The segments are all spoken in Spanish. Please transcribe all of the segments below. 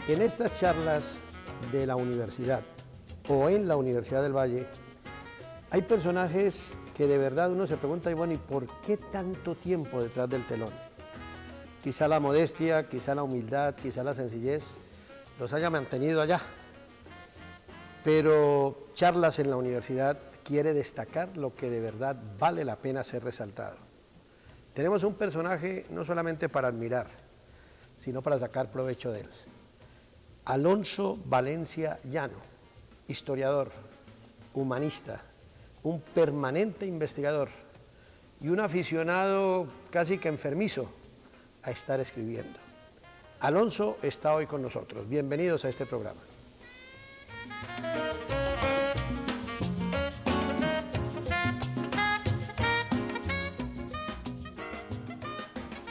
En estas charlas de la universidad o en la Universidad del Valle hay personajes que de verdad uno se pregunta, y bueno, ¿y por qué tanto tiempo detrás del telón? Quizá la modestia, quizá la humildad, quizá la sencillez los haya mantenido allá. Pero charlas en la universidad quiere destacar lo que de verdad vale la pena ser resaltado. Tenemos un personaje no solamente para admirar, sino para sacar provecho de él. Alonso Valencia Llano, historiador, humanista, un permanente investigador y un aficionado casi que enfermizo a estar escribiendo. Alonso está hoy con nosotros. Bienvenidos a este programa.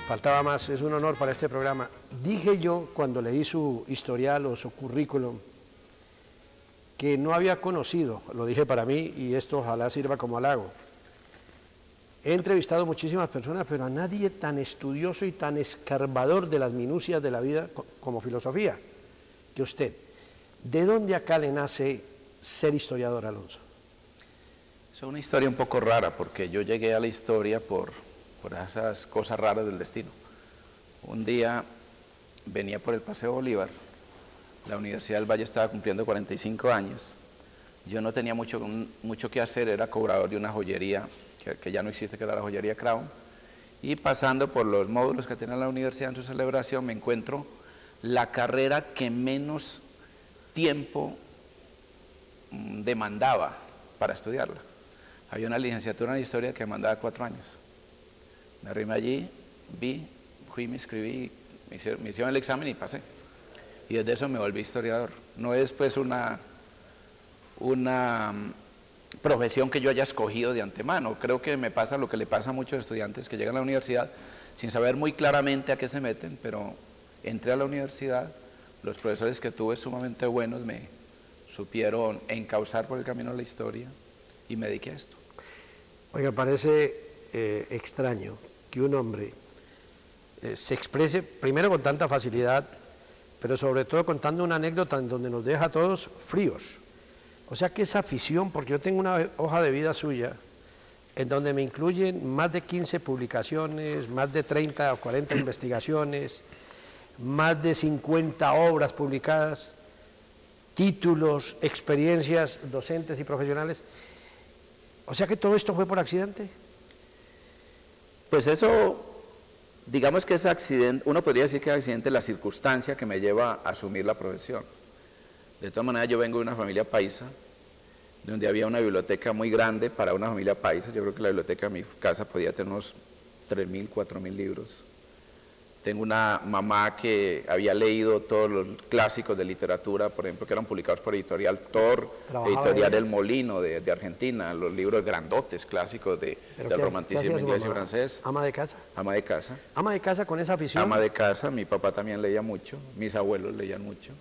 Faltaba más, es un honor para este programa. Dije yo cuando leí su historial o su currículum que no había conocido, lo dije para mí y esto ojalá sirva como halago. He entrevistado muchísimas personas, pero a nadie tan estudioso y tan escarbador de las minucias de la vida como filosofía que usted. ¿De dónde acá le nace ser historiador, Alonso? Es una historia un poco rara porque yo llegué a la historia por esas cosas raras del destino. Un día venía por el Paseo Bolívar, la Universidad del Valle estaba cumpliendo 45 años, yo no tenía mucho que hacer, era cobrador de una joyería que ya no existe, que era la joyería Crown, y pasando por los módulos que tenía la universidad en su celebración me encuentro la carrera que menos tiempo demandaba para estudiarla. Había una licenciatura en historia que demandaba 4 años. Me arrimé allí, vi, fui, me inscribí, me hicieron el examen y pasé. Y desde eso me volví historiador. No es pues una profesión que yo haya escogido de antemano. Creo que me pasa lo que le pasa a muchos estudiantes que llegan a la universidad sin saber muy claramente a qué se meten, pero entré a la universidad, los profesores que tuve sumamente buenos me supieron encauzar por el camino de la historia y me dediqué a esto. Oiga, parece extraño que un hombre se exprese primero con tanta facilidad, pero sobre todo contando una anécdota en donde nos deja a todos fríos. O sea que esa afición, porque yo tengo una hoja de vida suya, en donde me incluyen más de 15 publicaciones, más de 30 o 40 investigaciones, más de 50 obras publicadas, títulos, experiencias docentes y profesionales. O sea que todo esto fue por accidente. Pues eso, digamos que es accidente, uno podría decir que es accidente la circunstancia que me lleva a asumir la profesión. De todas maneras, yo vengo de una familia paisa, donde había una biblioteca muy grande para una familia paisa. Yo creo que la biblioteca de mi casa podía tener unos 3.000, 4.000 libros. Tengo una mamá que había leído todos los clásicos de literatura, por ejemplo, que eran publicados por Editorial Thor, Editorial El Molino de Argentina, los libros grandotes, clásicos del romanticismo inglés y francés. ¿Ama de casa? Ama de casa. ¿Ama de casa con esa afición? Ama de casa, mi papá también leía mucho, mis abuelos leían mucho.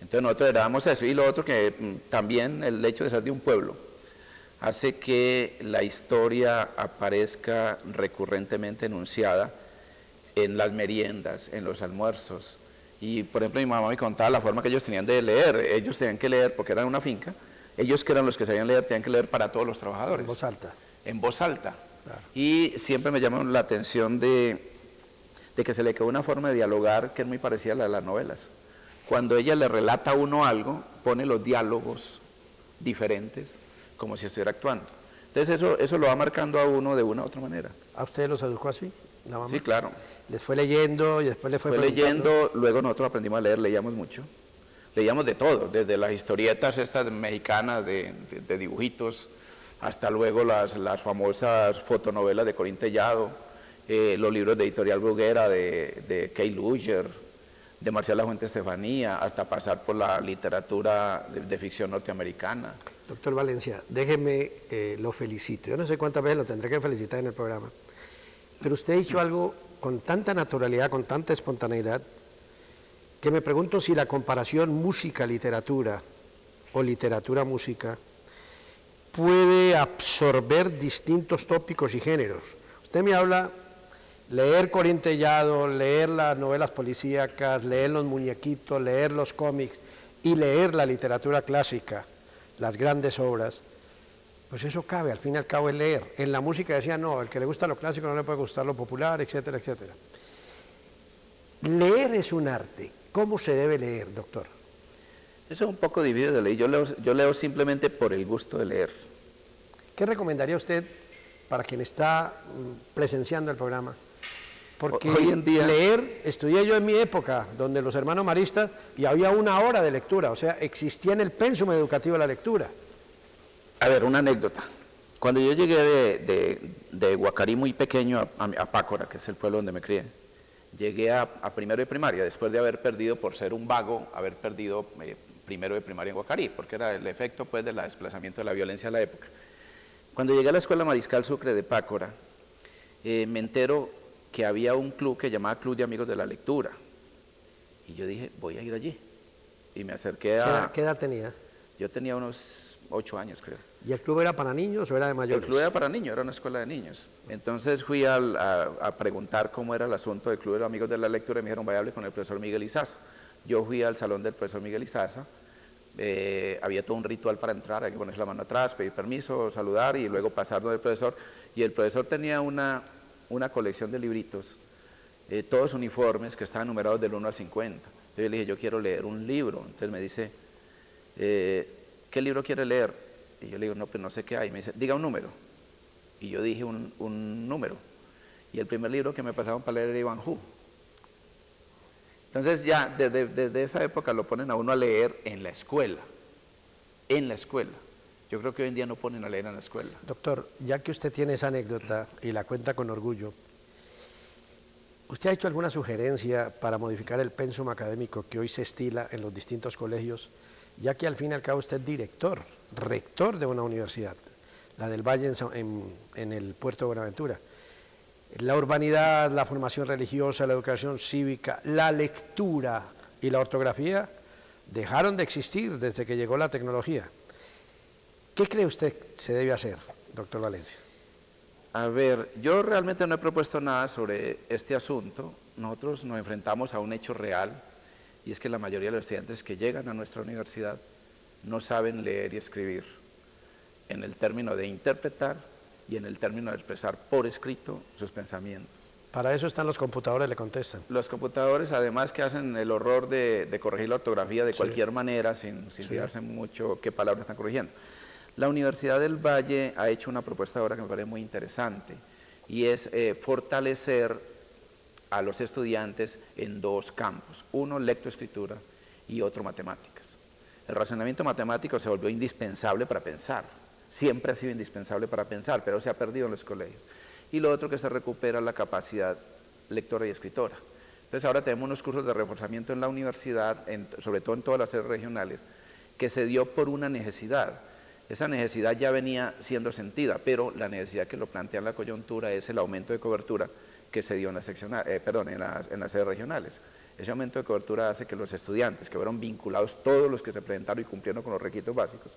Entonces nosotros heredábamos eso, y lo otro que también el hecho de ser de un pueblo hace que la historia aparezca recurrentemente enunciada en las meriendas, en los almuerzos. Y por ejemplo mi mamá me contaba la forma que ellos tenían de leer. Ellos tenían que leer porque eran una finca, ellos que eran los que sabían leer tenían que leer para todos los trabajadores. En voz alta. En voz alta. Claro. Y siempre me llamó la atención de que se le quedó una forma de dialogar que es muy parecida a la de las novelas. Cuando ella le relata a uno algo, pone los diálogos diferentes, como si estuviera actuando. Entonces eso lo va marcando a uno de una u otra manera. ¿A ustedes los educó así, la mamá? Sí, claro. Les fue leyendo y después le fue leyendo, luego nosotros aprendimos a leer, leíamos mucho. Leíamos de todo, desde las historietas estas mexicanas de dibujitos, hasta luego las famosas fotonovelas de Corín Tellado, los libros de Editorial Bruguera, de Kay Luger, de Marcial Lafuente Estefanía, hasta pasar por la literatura de ficción norteamericana. Doctor Valencia, déjeme, lo felicito. Yo no sé cuántas veces lo tendré que felicitar en el programa. Pero usted ha dicho algo con tanta naturalidad, con tanta espontaneidad, que me pregunto si la comparación música-literatura o literatura-música puede absorber distintos tópicos y géneros. Usted me habla leer Corintellado, leer las novelas policíacas, leer los muñequitos, leer los cómics y leer la literatura clásica, las grandes obras, pues eso cabe, al fin y al cabo es leer. En la música decía, no, el que le gusta lo clásico no le puede gustar lo popular, etcétera, etcétera. Leer es un arte. ¿Cómo se debe leer, doctor? Eso es un poco dividido de ley. Yo leo simplemente por el gusto de leer. ¿Qué recomendaría usted para quien está presenciando el programa? Porque hoy en día, leer, estudié yo en mi época, donde los hermanos maristas, y había una hora de lectura, o sea, existía en el pénsumo educativo la lectura. A ver, una anécdota. Cuando yo llegué de Guacarí muy pequeño a Pácora, que es el pueblo donde me crié, llegué a primero de primaria, después de haber perdido, por ser un vago, haber perdido primero de primaria en Guacarí, porque era el efecto pues del desplazamiento de la violencia de la época. Cuando llegué a la Escuela Mariscal Sucre de Pácora, me entero que había un club que llamaba Club de Amigos de la Lectura. Y yo dije, voy a ir allí. Y me acerqué a... ¿Qué edad tenía? Yo tenía unos 8 años, creo. ¿Y el club era para niños o era de mayores? El club era para niños, era una escuela de niños. Entonces fui a preguntar cómo era el asunto del Club de Amigos de la Lectura y me dijeron, vaya, hable con el profesor Miguel Izaza. Yo fui al salón del profesor Miguel Izaza, había todo un ritual para entrar, hay que ponerse la mano atrás, pedir permiso, saludar y luego pasar donde el profesor. Y el profesor tenía una colección de libritos, todos uniformes que estaban numerados del 1 al 50. Entonces yo le dije, yo quiero leer un libro. Entonces me dice, ¿qué libro quiere leer? Y yo le digo, no, pues no sé qué hay. Me dice, diga un número. Y yo dije un número. Y el primer libro que me pasaron para leer era Iván Hu. Entonces ya desde esa época lo ponen a uno a leer en la escuela. En la escuela. Yo creo que hoy en día no ponen a leer en la escuela. Doctor, ya que usted tiene esa anécdota y la cuenta con orgullo, ¿usted ha hecho alguna sugerencia para modificar el pensum académico que hoy se estila en los distintos colegios, ya que al fin y al cabo usted es director, rector de una universidad, la del Valle en el puerto de Buenaventura? La urbanidad, la formación religiosa, la educación cívica, la lectura y la ortografía dejaron de existir desde que llegó la tecnología. ¿Qué cree usted se debe hacer, doctor Valencia? A ver, yo realmente no he propuesto nada sobre este asunto. Nosotros nos enfrentamos a un hecho real, y es que la mayoría de los estudiantes que llegan a nuestra universidad no saben leer y escribir, en el término de interpretar y en el término de expresar por escrito sus pensamientos. Para eso están los computadores, le contestan. Los computadores, además, que hacen el horror de corregir la ortografía de cualquier manera, sin fijarse mucho qué palabras están corrigiendo. La Universidad del Valle ha hecho una propuesta ahora que me parece muy interesante, y es fortalecer a los estudiantes en dos campos, uno lectoescritura y otro matemáticas. El razonamiento matemático se volvió indispensable para pensar, siempre ha sido indispensable para pensar, pero se ha perdido en los colegios. Y lo otro que se recupera la capacidad lectora y escritora. Entonces ahora tenemos unos cursos de reforzamiento en la universidad, sobre todo en todas las sedes regionales, que se dio por una necesidad. Esa necesidad ya venía siendo sentida, pero la necesidad que lo plantea en la coyuntura es el aumento de cobertura que se dio en las sedes regionales. Ese aumento de cobertura hace que los estudiantes que fueron vinculados, todos los que se presentaron y cumplieron con los requisitos básicos,